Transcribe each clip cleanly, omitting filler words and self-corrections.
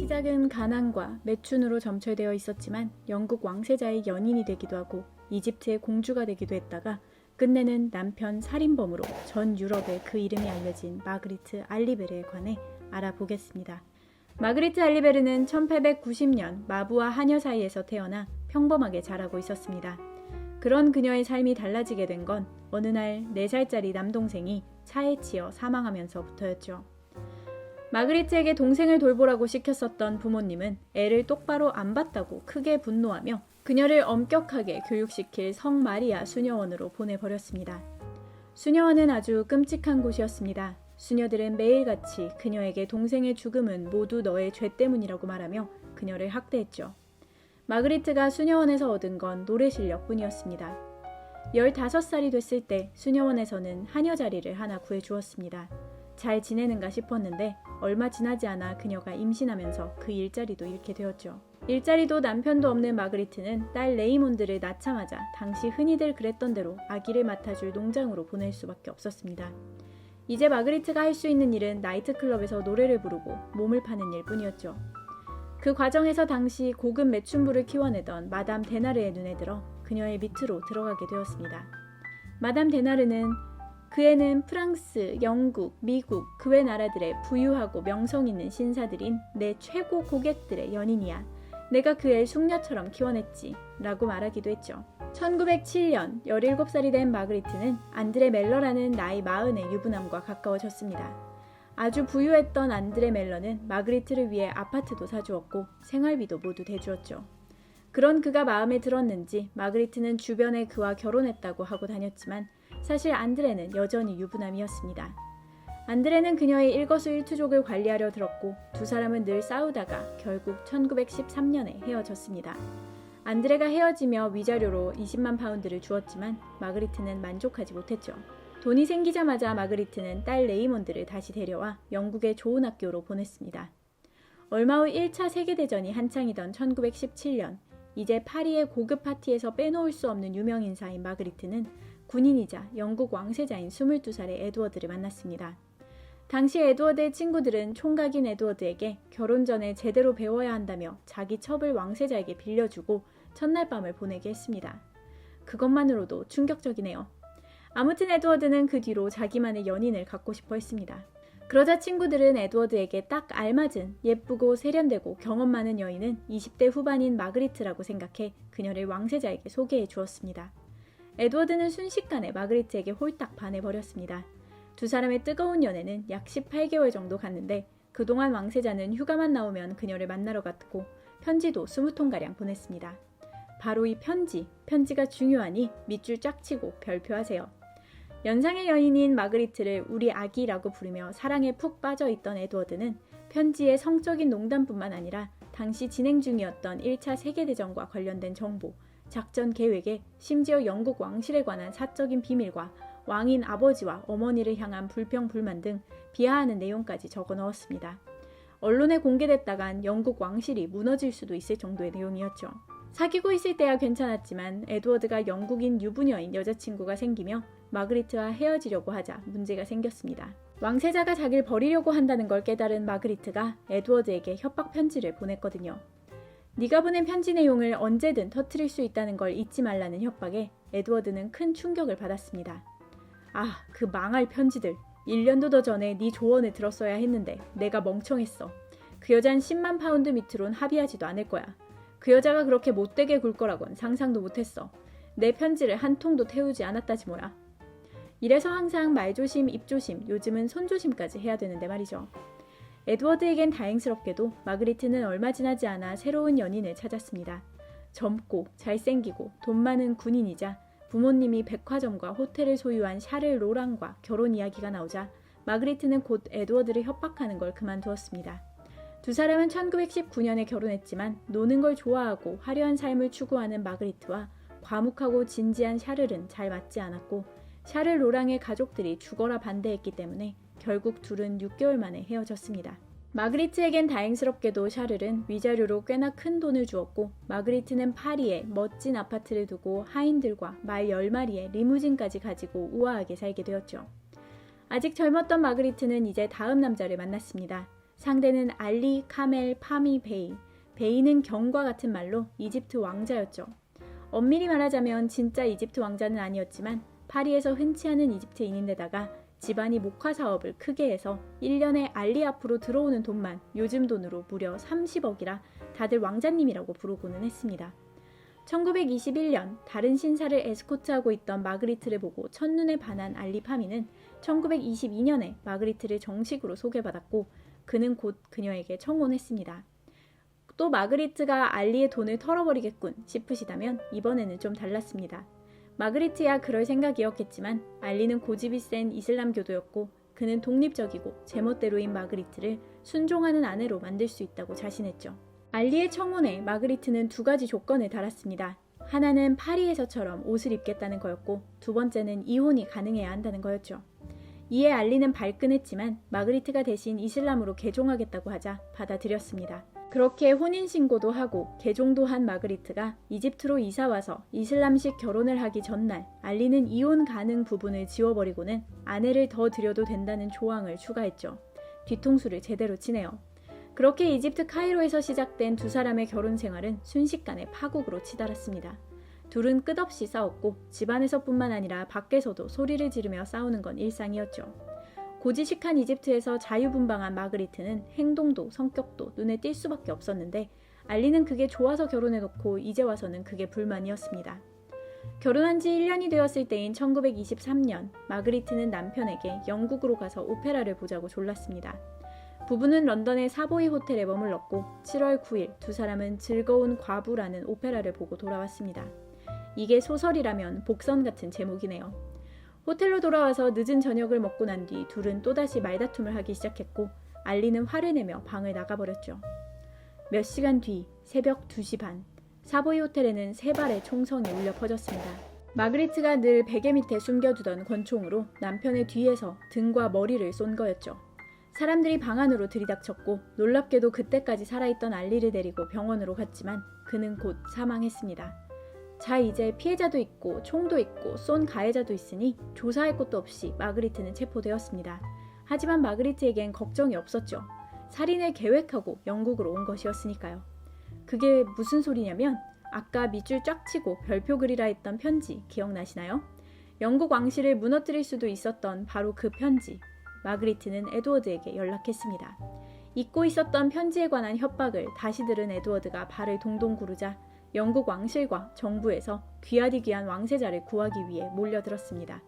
시작은 가난과 매춘으로 점철되어 있었지만 영국 왕세자의 연인이 되기도 하고 이집트의 공주가 되기도 했다가 끝내는 남편 살인범으로 전 유럽에 그 이름이 알려진 마그리트 알리베르에 관해 알아보겠습니다. 마그리트 알리베르는 1890년 마부와 하녀 사이에서 태어나 평범하게 자라고 있었습니다. 그런 그녀의 삶이 달라지게 된 건 어느 날 4살짜리 남동생이 차에 치여 사망하면서부터였죠. 마그리트에게 동생을 돌보라고 시켰었던 부모님은 애를 똑바로 안 봤다고 크게 분노하며 그녀를 엄격하게 교육시킬 성 마리아 수녀원으로 보내버렸습니다. 수녀원은 아주 끔찍한 곳이었습니다. 수녀들은 매일같이 그녀에게 동생의 죽음은 모두 너의 죄 때문이라고 말하며 그녀를 학대했죠. 마그리트가 수녀원에서 얻은 건 노래 실력뿐이었습니다. 15살이 됐을 때 수녀원에서는 하녀 자리를 하나 구해주었습니다. 잘 지내는가 싶었는데 얼마 지나지 않아 그녀가 임신하면서 그 일자리도 잃게 되었죠. 일자리도 남편도 없는 마그리트는 딸 레이몬드를 낳자마자 당시 흔히들 그랬던 대로 아기를 맡아줄 농장으로 보낼 수밖에 없었습니다. 이제 마그리트가 할 수 있는 일은 나이트클럽에서 노래를 부르고 몸을 파는 일뿐이었죠. 그 과정에서 당시 고급 매춘부를 키워내던 마담 데나르의 눈에 들어 그녀의 밑으로 들어가게 되었습니다. 마담 데나르는 그 애는 프랑스, 영국, 미국 그 외 나라들의 부유하고 명성 있는 신사들인 내 최고 고객들의 연인이야. 내가 그 애를 숙녀처럼 키워냈지 라고 말하기도 했죠. 1907년 17살이 된 마그리트는 안드레 멜러라는 나이 40의 유부남과 가까워졌습니다. 아주 부유했던 안드레 멜러는 마그리트를 위해 아파트도 사주었고 생활비도 모두 대주었죠. 그런 그가 마음에 들었는지 마그리트는 주변에 그와 결혼했다고 하고 다녔지만 사실 안드레는 여전히 유부남이었습니다. 안드레는 그녀의 일거수일투족을 관리하려 들었고 두 사람은 늘 싸우다가 결국 1913년에 헤어졌습니다. 안드레가 헤어지며 위자료로 20만 파운드를 주었지만 마그리트는 만족하지 못했죠. 돈이 생기자마자 마그리트는 딸 레이몬드를 다시 데려와 영국의 좋은 학교로 보냈습니다. 얼마 후 1차 세계대전이 한창이던 1917년 이제 파리의 고급 파티에서 빼놓을 수 없는 유명 인사인 마그리트는 군인이자 영국 왕세자인 22살의 에드워드를 만났습니다. 당시 에드워드의 친구들은 총각인 에드워드에게 결혼 전에 제대로 배워야 한다며 자기 첩을 왕세자에게 빌려주고 첫날 밤을 보내게 했습니다. 그것만으로도 충격적이네요. 아무튼 에드워드는 그 뒤로 자기만의 연인을 갖고 싶어 했습니다. 그러자 친구들은 에드워드에게 딱 알맞은 예쁘고 세련되고 경험 많은 여인은 20대 후반인 마그리트라고 생각해 그녀를 왕세자에게 소개해 주었습니다. 에드워드는 순식간에 마그리트에게 홀딱 반해버렸습니다. 두 사람의 뜨거운 연애는 약 18개월 정도 갔는데 그동안 왕세자는 휴가만 나오면 그녀를 만나러 갔고 편지도 20통가량 보냈습니다. 바로 이 편지가 중요하니 밑줄 쫙 치고 별표하세요. 연상의 여인인 마그리트를 우리 아기라고 부르며 사랑에 푹 빠져있던 에드워드는 편지에 성적인 농담뿐만 아니라 당시 진행 중이었던 1차 세계대전과 관련된 정보, 작전 계획에 심지어 영국 왕실에 관한 사적인 비밀과 왕인 아버지와 어머니를 향한 불평불만 등 비하하는 내용까지 적어 넣었습니다. 언론에 공개됐다간 영국 왕실이 무너질 수도 있을 정도의 내용이었죠. 사귀고 있을 때야 괜찮았지만 에드워드가 영국인 유부녀인 여자친구가 생기며 마그리트와 헤어지려고 하자 문제가 생겼습니다. 왕세자가 자기를 버리려고 한다는 걸 깨달은 마그리트가 에드워드에게 협박 편지를 보냈거든요. 네가 보낸 편지 내용을 언제든 터뜨릴 수 있다는 걸 잊지 말라는 협박에 에드워드는 큰 충격을 받았습니다. 아, 그 망할 편지들. 1년도 더 전에 네 조언을 들었어야 했는데 내가 멍청했어. 그 여잔 10만 파운드 밑으론 합의하지도 않을 거야. 그 여자가 그렇게 못되게 굴 거라곤 상상도 못했어. 내 편지를 한 통도 태우지 않았다지 뭐야. 이래서 항상 말조심, 입조심, 요즘은 손조심까지 해야 되는데 말이죠. 에드워드에겐 다행스럽게도 마그리트는 얼마 지나지 않아 새로운 연인을 찾았습니다. 젊고 잘생기고 돈 많은 군인이자 부모님이 백화점과 호텔을 소유한 샤를 로랑과 결혼 이야기가 나오자 마그리트는 곧 에드워드를 협박하는 걸 그만두었습니다. 두 사람은 1919년에 결혼했지만 노는 걸 좋아하고 화려한 삶을 추구하는 마그리트와 과묵하고 진지한 샤를은 잘 맞지 않았고 샤를 로랑의 가족들이 죽어라 반대했기 때문에 결국 둘은 6개월 만에 헤어졌습니다. 마그리트에겐 다행스럽게도 샤를은 위자료로 꽤나 큰 돈을 주었고 마그리트는 파리에 멋진 아파트를 두고 하인들과 말 10마리의 리무진까지 가지고 우아하게 살게 되었죠. 아직 젊었던 마그리트는 이제 다음 남자를 만났습니다. 상대는 알리 카멜 파미 베이. 베이는 경과 같은 말로 이집트 왕자였죠. 엄밀히 말하자면 진짜 이집트 왕자는 아니었지만 파리에서 흔치 않은 이집트인인데다가 집안이 목화 사업을 크게 해서 1년에 알리 앞으로 들어오는 돈만 요즘 돈으로 무려 30억이라 다들 왕자님이라고 부르고는 했습니다. 1921년 다른 신사를 에스코트하고 있던 마그리트를 보고 첫눈에 반한 알리 파미는 1922년에 마그리트를 정식으로 소개받았고 그는 곧 그녀에게 청혼했습니다. 또 마그리트가 알리의 돈을 털어버리겠군 싶으시다면 이번에는 좀 달랐습니다. 마그리트야 그럴 생각이었겠지만 알리는 고집이 센 이슬람교도였고 그는 독립적이고 제멋대로인 마그리트를 순종하는 아내로 만들 수 있다고 자신했죠. 알리의 청혼에 마그리트는 두 가지 조건을 달았습니다. 하나는 파리에서처럼 옷을 입겠다는 거였고 두 번째는 이혼이 가능해야 한다는 거였죠. 이에 알리는 발끈했지만 마그리트가 대신 이슬람으로 개종하겠다고 하자 받아들였습니다. 그렇게 혼인신고도 하고 개종도 한 마그리트가 이집트로 이사와서 이슬람식 결혼을 하기 전날 알리는 이혼 가능 부분을 지워버리고는 아내를 더 들여도 된다는 조항을 추가했죠. 뒤통수를 제대로 치네요. 그렇게 이집트 카이로에서 시작된 두 사람의 결혼 생활은 순식간에 파국으로 치달았습니다. 둘은 끝없이 싸웠고 집안에서뿐만 아니라 밖에서도 소리를 지르며 싸우는 건 일상이었죠. 고지식한 이집트에서 자유분방한 마그리트는 행동도 성격도 눈에 띌 수밖에 없었는데 알리는 그게 좋아서 결혼해놓고 이제 와서는 그게 불만이었습니다. 결혼한 지 1년이 되었을 때인 1923년 마그리트는 남편에게 영국으로 가서 오페라를 보자고 졸랐습니다. 부부는 런던의 사보이 호텔에 머물렀고 7월 9일 두 사람은 즐거운 과부라는 오페라를 보고 돌아왔습니다. 이게 소설이라면 복선 같은 제목이네요. 호텔로 돌아와서 늦은 저녁을 먹고 난 뒤 둘은 또다시 말다툼을 하기 시작했고 알리는 화를 내며 방을 나가버렸죠. 몇 시간 뒤 새벽 2시 반 사보이 호텔에는 세 발의 총성이 울려 퍼졌습니다. 마그리트가 늘 베개 밑에 숨겨두던 권총으로 남편의 뒤에서 등과 머리를 쏜 거였죠. 사람들이 방 안으로 들이닥쳤고 놀랍게도 그때까지 살아있던 알리를 데리고 병원으로 갔지만 그는 곧 사망했습니다. 자 이제 피해자도 있고 총도 있고 쏜 가해자도 있으니 조사할 것도 없이 마그리트는 체포되었습니다. 하지만 마그리트에겐 걱정이 없었죠. 살인을 계획하고 영국으로 온 것이었으니까요. 그게 무슨 소리냐면 아까 밑줄 쫙 치고 별표 그리라 했던 편지 기억나시나요? 영국 왕실을 무너뜨릴 수도 있었던 바로 그 편지. 마그리트는 에드워드에게 연락했습니다. 잊고 있었던 편지에 관한 협박을 다시 들은 에드워드가 발을 동동 구르자 영국 왕실과 정부에서 귀하디 귀한 왕세자를 구하기 위해 몰려들었습니다.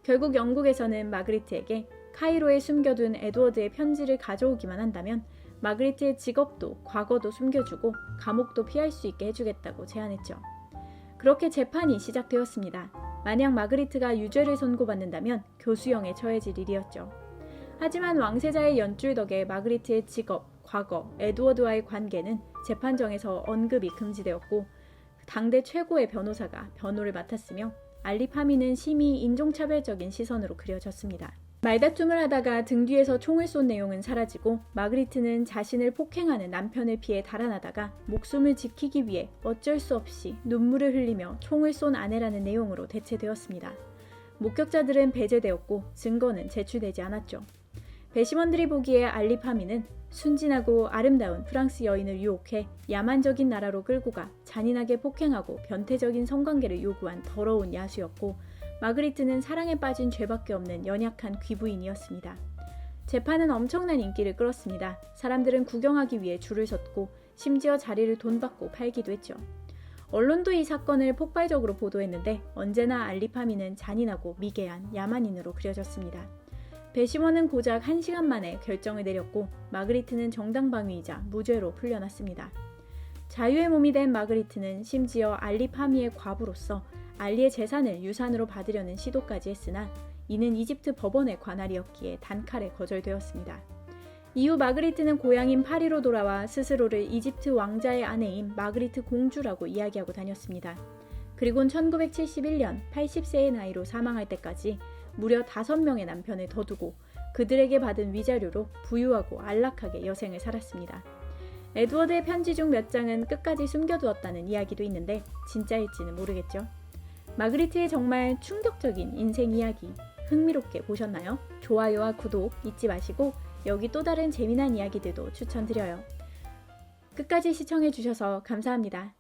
결국 영국에서는 마그리트에게 카이로에 숨겨둔 에드워드의 편지를 가져오기만 한다면 마그리트의 직업도 과거도 숨겨주고 감옥도 피할 수 있게 해주겠다고 제안했죠. 그렇게 재판이 시작되었습니다. 만약 마그리트가 유죄를 선고받는다면 교수형에 처해질 일이었죠. 하지만 왕세자의 연줄 덕에 마그리트의 직업, 과거, 에드워드와의 관계는 재판정에서 언급이 금지되었고 당대 최고의 변호사가 변호를 맡았으며 알리 파미는 심히 인종차별적인 시선으로 그려졌습니다. 말다툼을 하다가 등 뒤에서 총을 쏜 내용은 사라지고 마그리트는 자신을 폭행하는 남편을 피해 달아나다가 목숨을 지키기 위해 어쩔 수 없이 눈물을 흘리며 총을 쏜 아내라는 내용으로 대체되었습니다. 목격자들은 배제되었고 증거는 제출되지 않았죠. 배심원들이 보기에 알리 파미는 순진하고 아름다운 프랑스 여인을 유혹해 야만적인 나라로 끌고 가 잔인하게 폭행하고 변태적인 성관계를 요구한 더러운 야수였고 마그리트는 사랑에 빠진 죄밖에 없는 연약한 귀부인이었습니다. 재판은 엄청난 인기를 끌었습니다. 사람들은 구경하기 위해 줄을 섰고 심지어 자리를 돈 받고 팔기도 했죠. 언론도 이 사건을 폭발적으로 보도했는데 언제나 알리 파미는 잔인하고 미개한 야만인으로 그려졌습니다. 배심원은 고작 1시간 만에 결정을 내렸고 마그리트는 정당방위이자 무죄로 풀려났습니다. 자유의 몸이 된 마그리트는 심지어 알리 파미의 과부로서 알리의 재산을 유산으로 받으려는 시도까지 했으나 이는 이집트 법원의 관할이었기에 단칼에 거절되었습니다. 이후 마그리트는 고향인 파리로 돌아와 스스로를 이집트 왕자의 아내인 마그리트 공주라고 이야기하고 다녔습니다. 그리고는 1971년 80세의 나이로 사망할 때까지 무려 5명의 남편을 더 두고 그들에게 받은 위자료로 부유하고 안락하게 여생을 살았습니다. 에드워드의 편지 중 몇 장은 끝까지 숨겨두었다는 이야기도 있는데 진짜일지는 모르겠죠. 마그리트의 정말 충격적인 인생 이야기 흥미롭게 보셨나요? 좋아요와 구독 잊지 마시고 여기 또 다른 재미난 이야기들도 추천드려요. 끝까지 시청해주셔서 감사합니다.